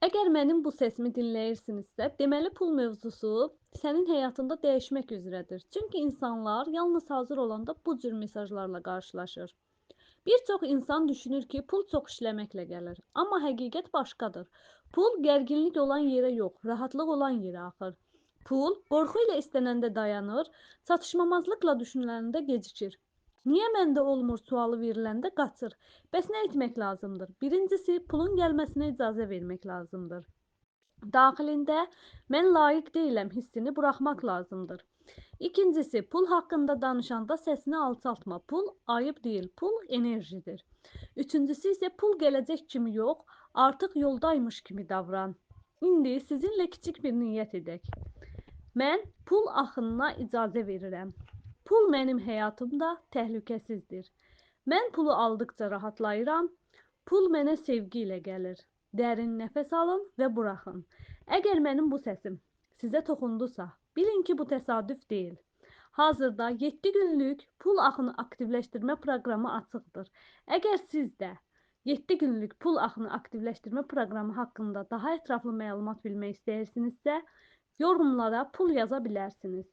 Əgər mənim bu səsimi dinləyirsinizsə, deməli pul mövzusu sənin həyatında dəyişmək üzrədir. Çünki insanlar yalnız hazır olanda bu cür mesajlarla qarşılaşır. Bir çox insan düşünür ki, pul çox işləməklə gəlir. Amma həqiqət başqadır. Pul gərginlik olan yerə yox, rahatlıq olan yerə axır. Pul qorxu ilə istənəndə dayanır, çatışmamazlıqla düşünüləndə gecikir. Niyə məndə olmur sualı veriləndə qaçır. Bəs nə etmək lazımdır? Birincisi, pulun gəlməsinə icazə vermək lazımdır. Daxilində mən layiq deyiləm hissini buraxmaq lazımdır. İkincisi, pul haqqında danışanda səsini alçaltma. Pul ayıb deyil, pul enerjidir. Üçüncüsü isə pul gələcək kimi yox, artıq yoldaymış kimi davran. İndi sizinlə kiçik bir niyyət edək. Mən pul axınına icazə verirəm. Pul mənim həyatımda təhlükəsizdir. Mən pulu aldıqca rahatlayıram. Pul mənə sevgi ilə gəlir. Dərin nəfəs alın və buraxın. Əgər mənim bu səsim sizə toxundusa, bilin ki, bu təsadüf deyil. Hazırda 7 günlük pul axını aktivləşdirmə proqramı açıqdır. Əgər siz də 7 günlük pul axını aktivləşdirmə proqramı haqqında daha ətraflı məlumat bilmək istəyirsinizsə, yorumlara pul yaza bilərsiniz.